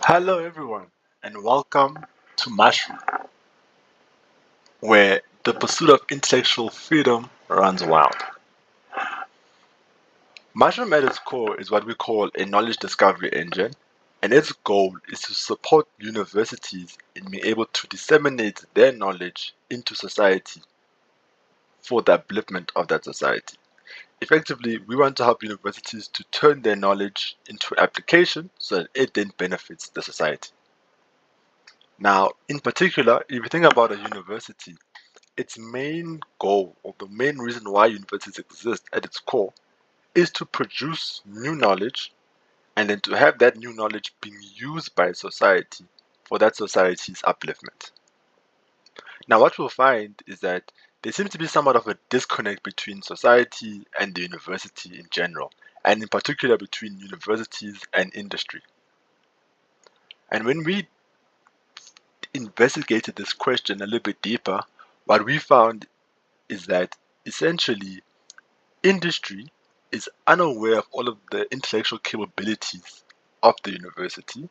Hello, everyone, and welcome to Mushroom, where the pursuit of intellectual freedom runs wild. Mushroom at its core is what we call a knowledge discovery engine, and its goal is to support universities in being able to disseminate their knowledge into society for the upliftment of that society. Effectively, we want to help universities to turn their knowledge into application so that it then benefits the society. Now, in particular, if you think about a university, its main goal, or the main reason why universities exist at its core, is to produce new knowledge and then to have that new knowledge being used by society for that society's upliftment. Now, what we'll find is that there seems to be somewhat of a disconnect between society and the university in general, and in particular between universities and industry. And when we investigated this question a little bit deeper, what we found is that essentially industry is unaware of all of the intellectual capabilities of the university,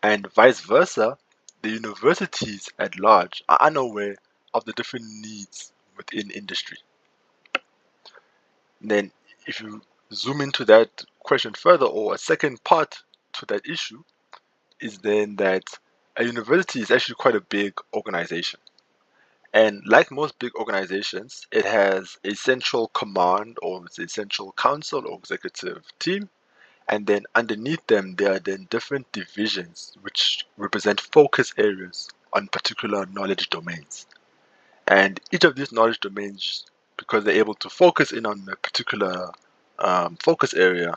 and vice versa, the universities at large are unaware of the different needs within industry. And then, if you zoom into that question further, or a second part to that issue, is then that a university is actually quite a big organization. And like most big organizations, it has a central command or a central council or executive team. And then underneath them, there are then different divisions which represent focus areas on particular knowledge domains. And each of these knowledge domains, because they're able to focus in on a particular focus area,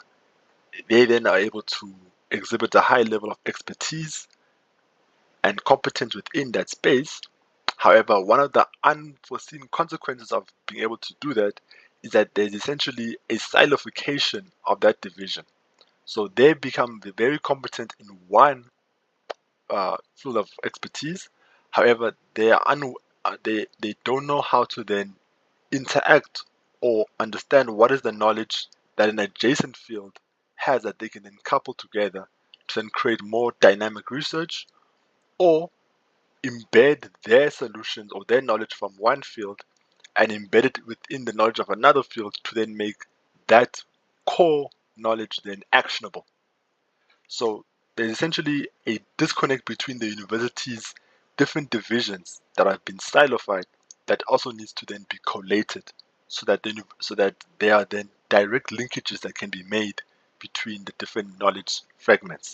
they then are able to exhibit a high level of expertise and competence within that space. However, one of the unforeseen consequences of being able to do that is that there's essentially a silification of that division. So they become very competent in one field of expertise. However, they don't know how to then interact or understand what is the knowledge that an adjacent field has that they can then couple together to then create more dynamic research or embed their solutions or their knowledge from one field and embed it within the knowledge of another field to then make that core knowledge then actionable. So there's essentially a disconnect between the university's different divisions that have been stylified that also needs to then be collated so that there are then direct linkages that can be made between the different knowledge fragments.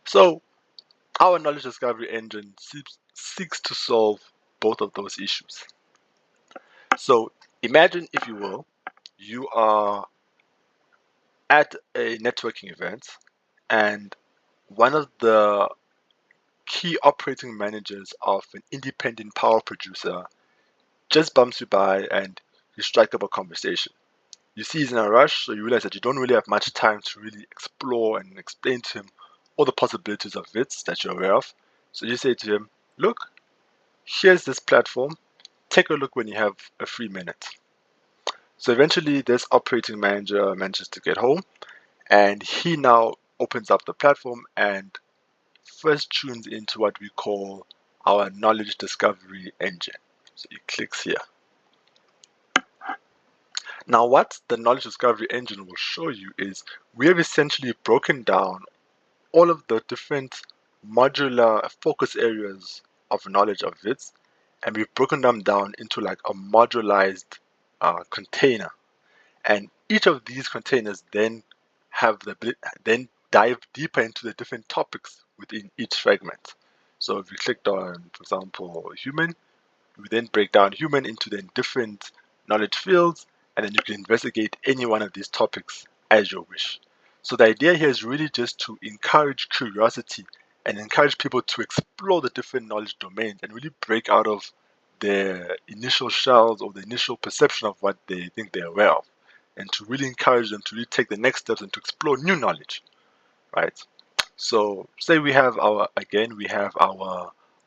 So our knowledge discovery engine seeks to solve both of those issues. So imagine, if you will, you are at a networking event and one of the key operating managers of an independent power producer just bumps you by and you strike up a conversation. You see he's in a rush, so you realize that you don't really have much time to really explore and explain to him all the possibilities of VITs that you're aware of. So you say to him, look, here's this platform, take a look when you have a free minute. So eventually this operating manager manages to get home and he now opens up the platform and first tunes into what we call our knowledge discovery engine. So he clicks here. Now what the knowledge discovery engine will show you is we have essentially broken down all of the different modular focus areas of knowledge of VITs, and we've broken them down into like a modularized container. And each of these containers then then dive deeper into the different topics within each fragment. So if you clicked on, for example, human, we then break down human into the different knowledge fields, and then you can investigate any one of these topics as you wish. So the idea here is really just to encourage curiosity and encourage people to explore the different knowledge domains and really break out of their initial shells or the initial perception of what they think they're aware of, and to really encourage them to really take the next steps and to explore new knowledge, right? So say we have our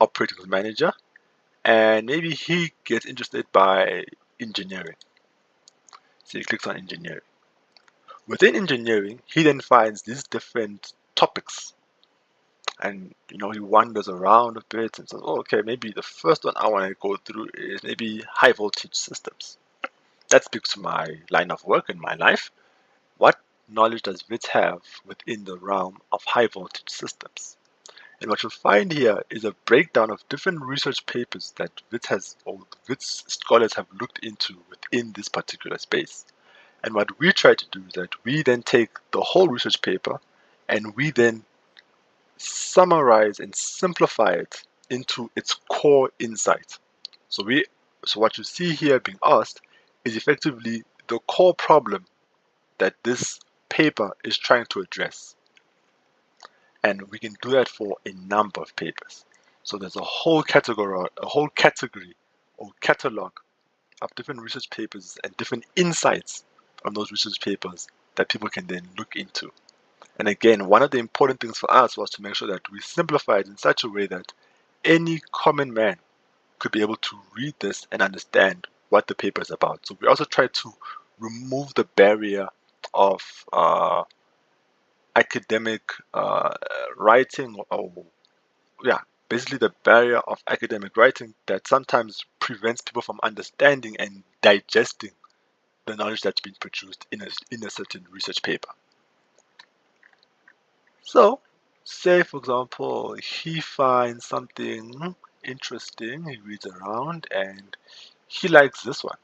operations manager, and maybe he gets interested by engineering. So he clicks on engineering. Within engineering, he then finds these different topics. And he wanders around a bit and says, oh, okay, maybe the first one I want to go through is maybe high voltage systems. That speaks to my line of work in my life. What knowledge does WITS have within the realm of high voltage systems? And what you'll find here is a breakdown of different research papers that WITS has, or WITS scholars have looked into within this particular space. And what we try to do is that we then take the whole research paper and we then summarize and simplify it into its core insight. So what you see here being asked is effectively the core problem that this paper is trying to address. And we can do that for a number of papers. So there's a whole category or catalog of different research papers and different insights from those research papers that people can then look into. And again, one of the important things for us was to make sure that we simplify it in such a way that any common man could be able to read this and understand what the paper is about. So we also try to remove the barrier of academic writing, or basically the barrier of academic writing that sometimes prevents people from understanding and digesting the knowledge that's been produced in a certain research paper. So, say for example, he finds something interesting, he reads around, and he likes this one.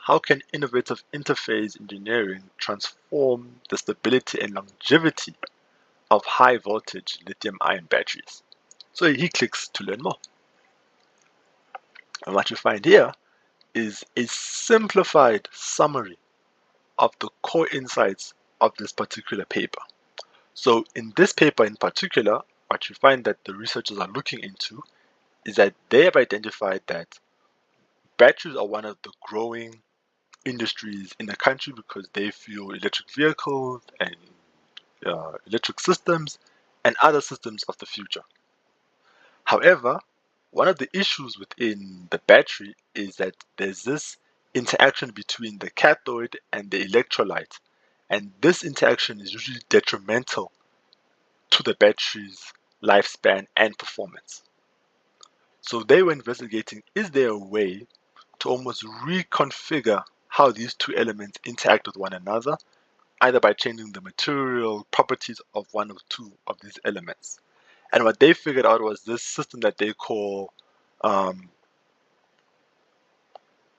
How can innovative interface engineering transform the stability and longevity of high voltage lithium-ion batteries? So he clicks to learn more. And what you find here is a simplified summary of the core insights of this particular paper. So in this paper in particular, what you find that the researchers are looking into is that they have identified that batteries are one of the growing industries in the country because they fuel electric vehicles and electric systems and other systems of the future. However, one of the issues within the battery is that there's this interaction between the cathode and the electrolyte, and this interaction is usually detrimental to the battery's lifespan and performance. So they were investigating, is there a way to almost reconfigure how these two elements interact with one another, either by changing the material properties of one or two of these elements. And what they figured out was this system that they call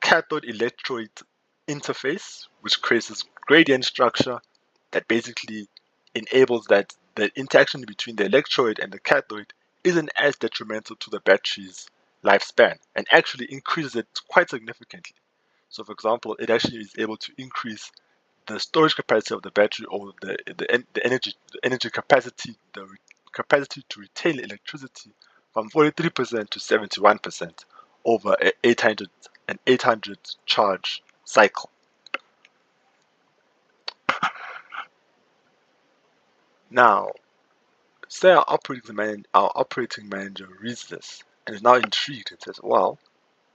cathode electrode interface, which creates this gradient structure that basically enables that the interaction between the electrode and the cathode isn't as detrimental to the battery's lifespan and actually increases it quite significantly. So for example, it actually is able to increase the storage capacity of the battery, or the energy capacity, the capacity to retain electricity, from 43% to 71% over an 800 charge cycle. Now, say our operating manager reads this and is now intrigued and says, "Well,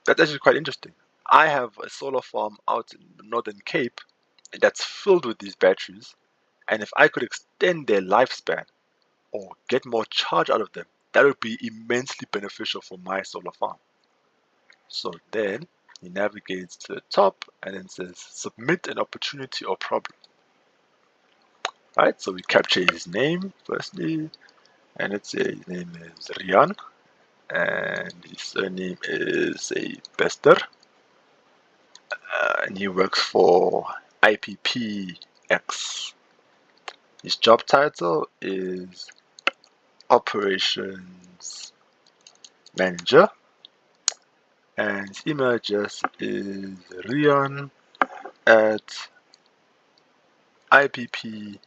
that's actually quite interesting. I have a solar farm out in the Northern Cape that's filled with these batteries, and if I could extend their lifespan or get more charge out of them, that would be immensely beneficial for my solar farm." So then he navigates to the top and then says, "Submit an opportunity or problem." Right, so we capture his name firstly, and let's say his name is Rian, and his surname is a Bester, and he works for IPPX. His job title is Operations Manager, and his email address is rian at ippx.com,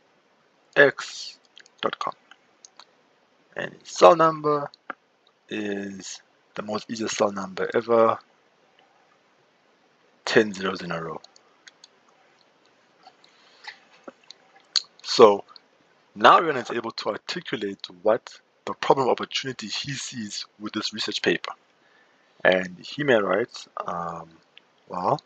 and his cell number is the most easiest cell number ever, 10 zeros in a row. So now Rian is able to articulate what the problem opportunity he sees with this research paper. And he may write, well,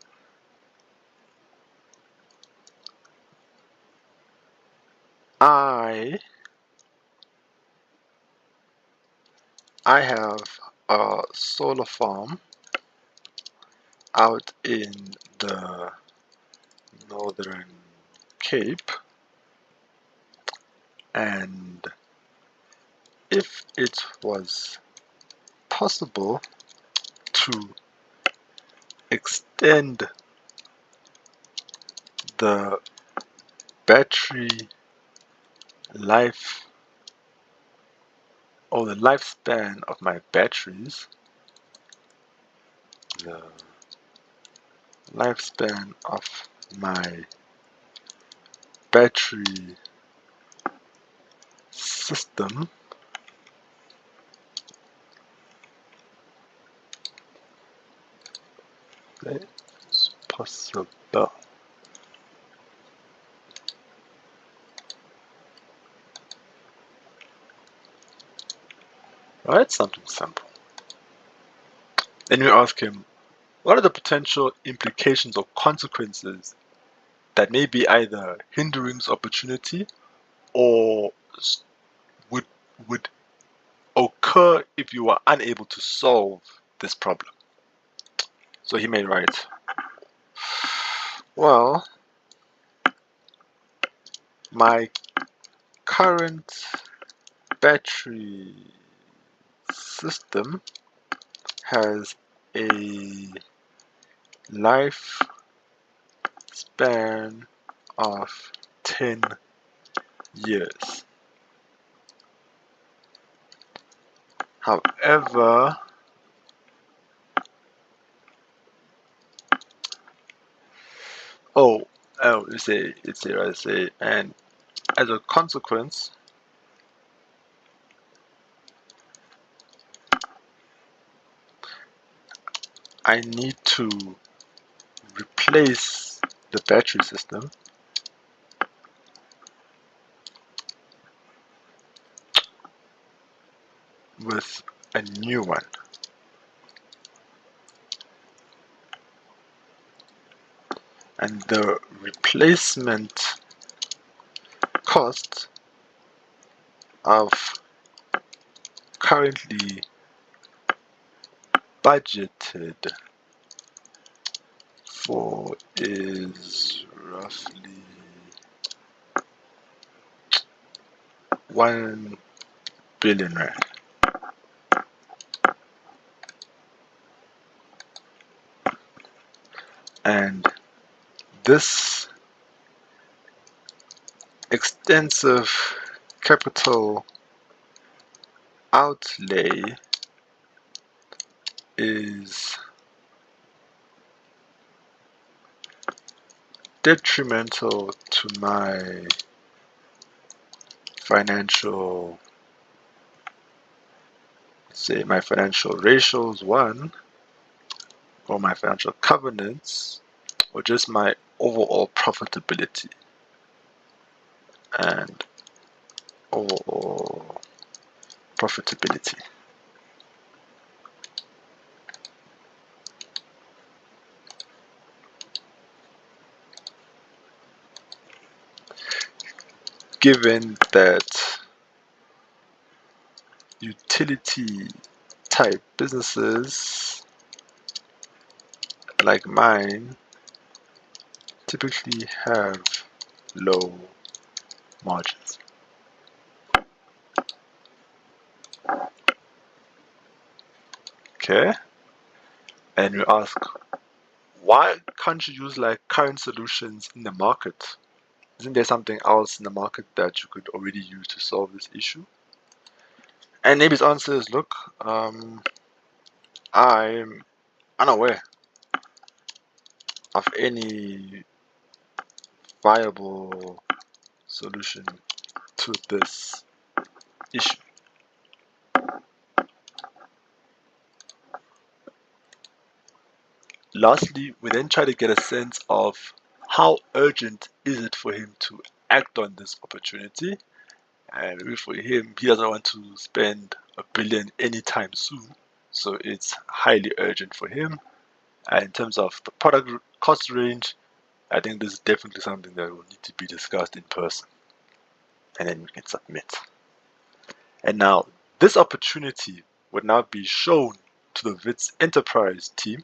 I I have a solar farm out in the Northern Cape, and if it was possible to extend the battery life or the lifespan of my batteries, the lifespan of my battery system, it's possible. Right? Something simple. Then we ask him, what are the potential implications or consequences that may be either hindering this opportunity or would would occur if you are unable to solve this problem? So he may write, well, my current battery system has a lifespan of 10 years. However, oh, and as a consequence, I need to replace the battery system with a new one. And the replacement cost of currently budgeted for is roughly 1 billion rand. And this extensive capital outlay is detrimental to my financial, say my financial ratios, one, or my financial covenants, or just my overall profitability and overall profitability. Given that utility type businesses like mine typically have low margins. Okay, and we ask, why can't you use like current solutions in the market? Isn't there something else in the market that you could already use to solve this issue? And maybe his answer is, look, I'm unaware of any viable solution to this issue. Lastly, we then try to get a sense of how urgent is it for him to act on this opportunity. And maybe for him, he doesn't want to spend 1 billion anytime soon. So it's highly urgent for him. And in terms of the product cost range, I think this is definitely something that will need to be discussed in person. And then we can submit. And now, this opportunity would now be shown to the WITS enterprise team,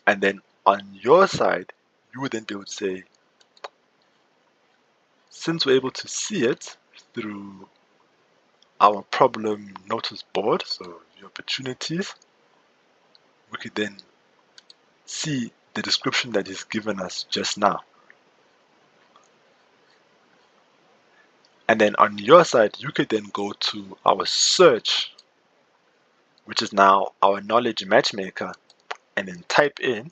and then on your side, you would then be able to say, since we're able to see it through our problem notice board, so the opportunities, we could then see the description that is given us just now. And then on your side, you could then go to our search, which is now our knowledge matchmaker, and then type in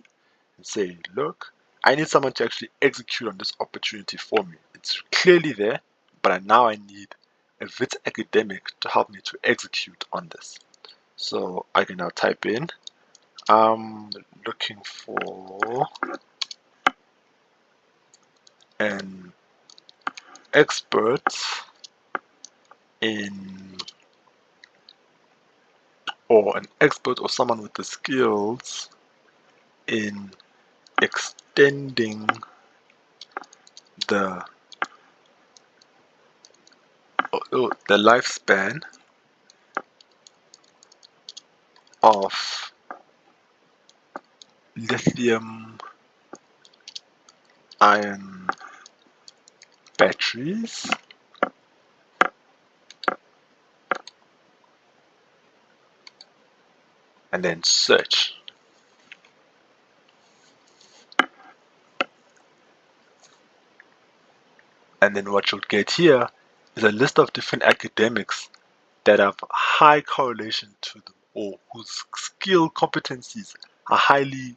and say, look, I need someone to actually execute on this opportunity for me. It's clearly there, but now I need a WITS academic to help me to execute on this. So I can now type in, I'm looking for an expert in, or an expert or someone with the skills in extending the the lifespan of lithium ion batteries and then search. And then what you'll get here is a list of different academics that have high correlation to them, or whose skill competencies are highly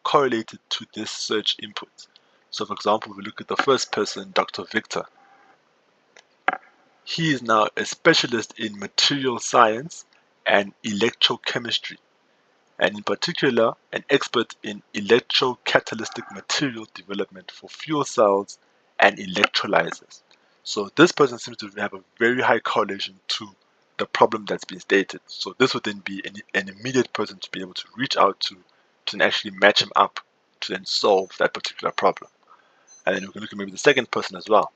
correlated to this search input. So for example, we look at the first person, Dr. Victor. He is now a specialist in material science and electrochemistry, and in particular, an expert in electrocatalytic material development for fuel cells and electrolyzers. So this person seems to have a very high correlation to the problem that's been stated. So this would then be an immediate person to be able to reach out to then actually match him up to then solve that particular problem. And then we can look at maybe the second person as well.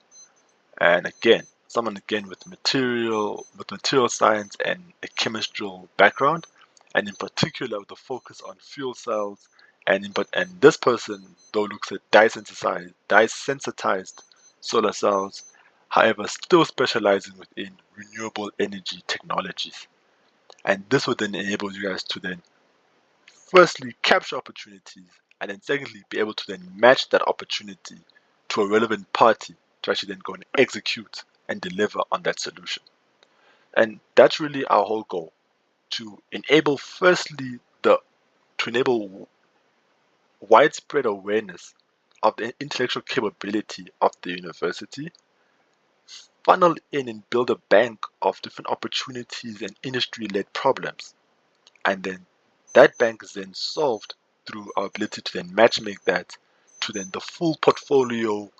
And again, someone again with material science and a chemical background, and in particular with a focus on fuel cells, and this person though looks at dye-sensitized solar cells, however still specializing within renewable energy technologies. And this would then enable you guys to then firstly capture opportunities, and then secondly be able to then match that opportunity to a relevant party to actually then go and execute and deliver on that solution. And that's really our whole goal, to enable firstly to enable widespread awareness of the intellectual capability of the university, funnel in and build a bank of different opportunities and industry-led problems, and then that bank is then solved through our ability to then matchmake that to then the full portfolio,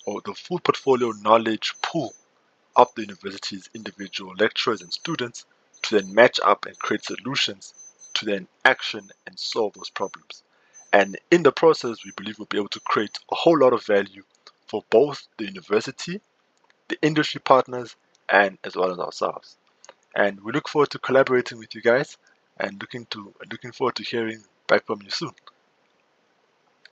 or the full portfolio knowledge pool of the university's individual lecturers and students, to then match up and create solutions to then action and solve those problems. And in the process, we believe we'll be able to create a whole lot of value for both the university, the industry partners, and as well as ourselves. And we look forward to collaborating with you guys, and looking forward to hearing back from you soon.